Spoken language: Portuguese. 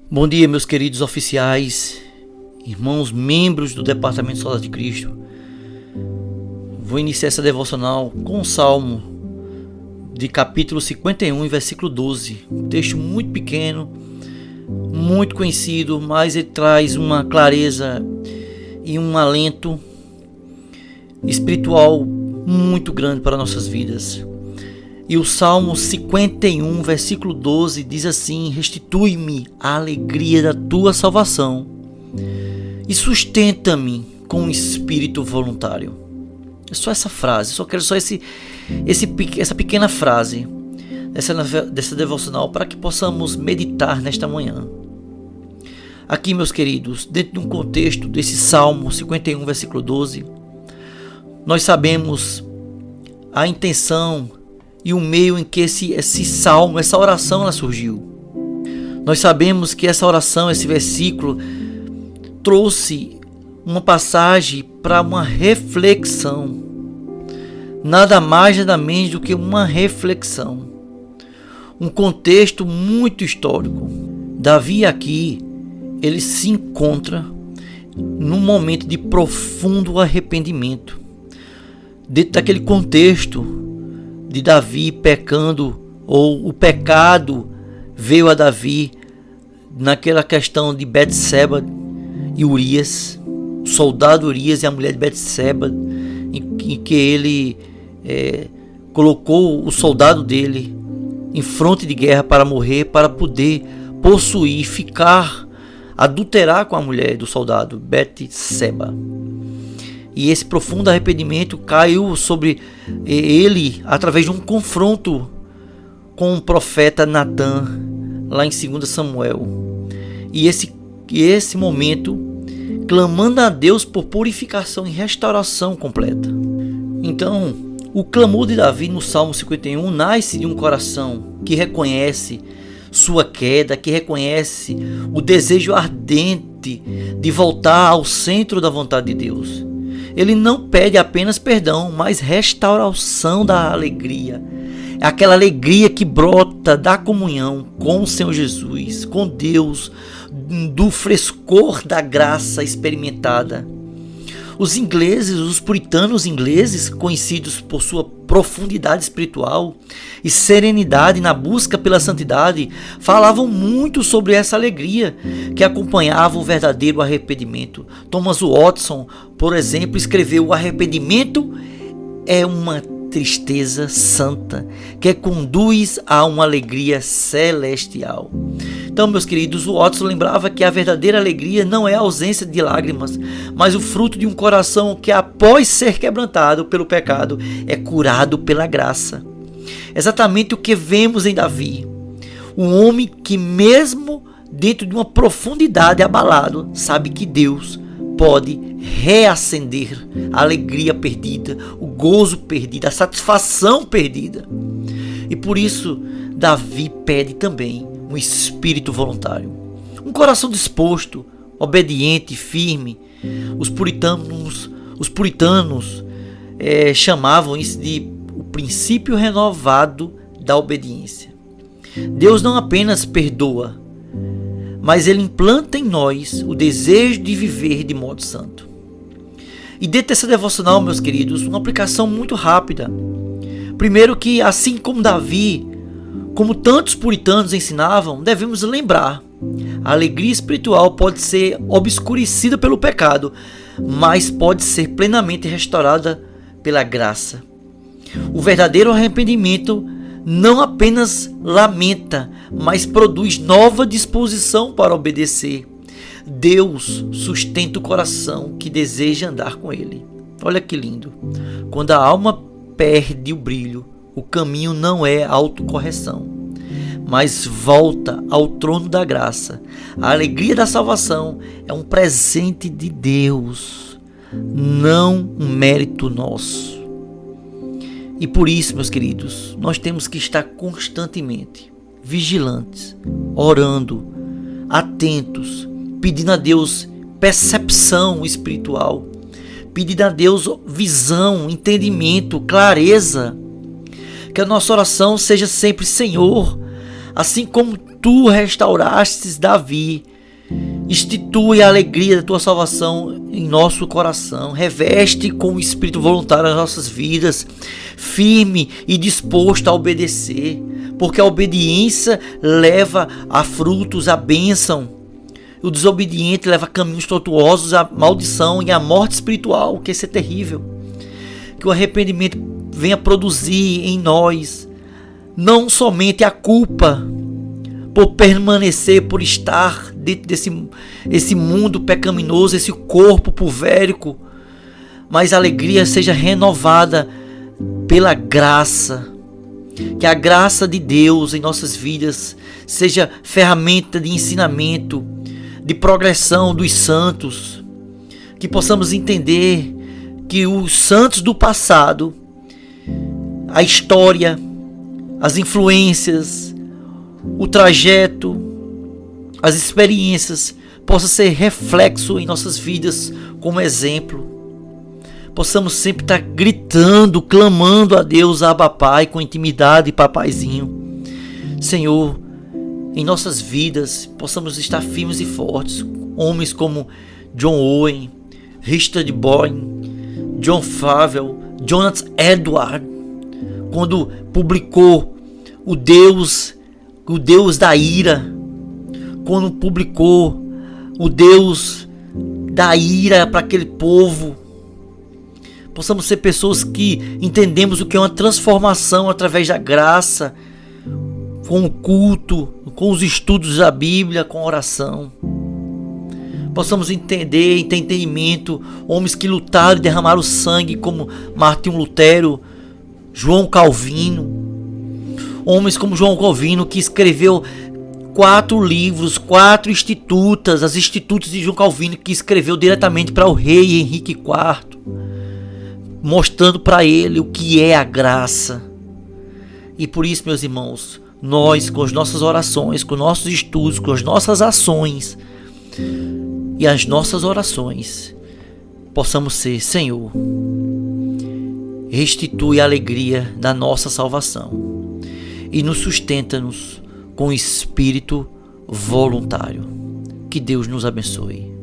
Bom dia, meus queridos oficiais, irmãos, membros do Departamento Soldados de Cristo. Vou iniciar essa devocional com o Salmo de capítulo 51, versículo 12. Um texto muito pequeno, muito conhecido, mas ele traz uma clareza e um alento espiritual muito grande para nossas vidas. E o Salmo 51, versículo 12 diz assim: restitui-me a alegria da tua salvação e sustenta-me com um espírito voluntário. É só essa frase, só quero essa pequena frase dessa devocional para que possamos meditar nesta manhã. Aqui, meus queridos, dentro de um contexto desse Salmo 51, versículo 12, nós sabemos a intenção e o meio em que esse salmo, essa oração, ela surgiu. Nós sabemos que essa oração, esse versículo, trouxe uma passagem para uma reflexão. Nada mais, nada menos do que uma reflexão. Um contexto muito histórico. Davi aqui, ele se encontra num momento de profundo arrependimento. Dentro daquele contexto de Davi pecando, ou o pecado veio a Davi naquela questão de Betseba e Urias, o soldado Urias e a mulher de Betseba, em que ele colocou o soldado dele em fronte de guerra para morrer, para poder possuir, adulterar com a mulher do soldado Betseba. E esse profundo arrependimento caiu sobre ele através de um confronto com o profeta Natã, lá em 2 Samuel. E esse momento, clamando a Deus por purificação e restauração completa. Então, o clamor de Davi no Salmo 51 nasce de um coração que reconhece sua queda, que reconhece o desejo ardente de voltar ao centro da vontade de Deus. Ele não pede apenas perdão, mas restauração da alegria. É aquela alegria que brota da comunhão com o Senhor Jesus, com Deus, do frescor da graça experimentada. Os puritanos ingleses, conhecidos por sua profundidade espiritual e serenidade na busca pela santidade, falavam muito sobre essa alegria que acompanhava o verdadeiro arrependimento. Thomas Watson, por exemplo, escreveu: o arrependimento é uma tristeza santa que conduz a uma alegria celestial. Então, meus queridos, o Watson lembrava que a verdadeira alegria não é a ausência de lágrimas, mas o fruto de um coração que, após ser quebrantado pelo pecado, é curado pela graça. Exatamente o que vemos em Davi, um homem que, mesmo dentro de uma profundidade abalado, sabe que Deus pode reacender a alegria perdida, o gozo perdido, a satisfação perdida. E por isso Davi pede também um espírito voluntário, um coração disposto, obediente e firme. Os puritanos chamavam isso de o princípio renovado da obediência. Deus não apenas perdoa, mas Ele implanta em nós o desejo de viver de modo santo. E dentro dessa devocional, meus queridos, uma aplicação muito rápida. Primeiro que, assim como Davi, como tantos puritanos ensinavam, devemos lembrar: a alegria espiritual pode ser obscurecida pelo pecado, mas pode ser plenamente restaurada pela graça. O verdadeiro arrependimento não apenas lamenta, mas produz nova disposição para obedecer. Deus sustenta o coração que deseja andar com Ele. Olha que lindo. Quando a alma perde o brilho, o caminho não é autocorreção, mas volta ao trono da graça. A alegria da salvação é um presente de Deus, não um mérito nosso. E por isso, meus queridos, nós temos que estar constantemente vigilantes, orando, atentos, pedindo a Deus percepção espiritual, pedindo a Deus visão, entendimento, clareza. Que a nossa oração seja sempre: Senhor, assim como tu restaurastes Davi, institui a alegria da tua salvação em nosso coração, reveste com o espírito voluntário as nossas vidas, firme e disposto a obedecer, porque a obediência leva a frutos, a bênção. O desobediente leva a caminhos tortuosos, a maldição e a morte espiritual, que isso é terrível. Que o arrependimento venha produzir em nós não somente a culpa por permanecer, por estar dentro desse mundo pecaminoso, esse corpo pulvérico, mas a alegria seja renovada pela graça. Que a graça de Deus em nossas vidas seja ferramenta de ensinamento, de progressão dos santos. Que possamos entender que os santos do passado, a história, as influências, o trajeto, as experiências possam ser reflexo em nossas vidas como exemplo. Possamos sempre estar gritando, clamando a Deus, Abba Pai, com intimidade, papaizinho. Senhor, em nossas vidas possamos estar firmes e fortes. Homens como John Owen, Richard Boyd, John Favell, Jonathan Edwards, quando publicou o Deus da ira, quando publicou o Deus da ira para aquele povo, possamos ser pessoas que entendemos o que é uma transformação através da graça, com o culto, com os estudos da Bíblia, com a oração. Possamos entender, ter entendimento, homens que lutaram e derramaram sangue, como Martinho Lutero, João Calvino, homens como João Calvino, que escreveu 4 livros, 4 institutas, as institutas de João Calvino, que escreveu diretamente para o rei Henrique IV, mostrando para ele o que é a graça. E por isso, meus irmãos, nós, com as nossas orações, com nossos estudos, com as nossas ações e as nossas orações, possamos ser: Senhor, restitui a alegria da nossa salvação e nos sustenta-nos com espírito voluntário. Que Deus nos abençoe.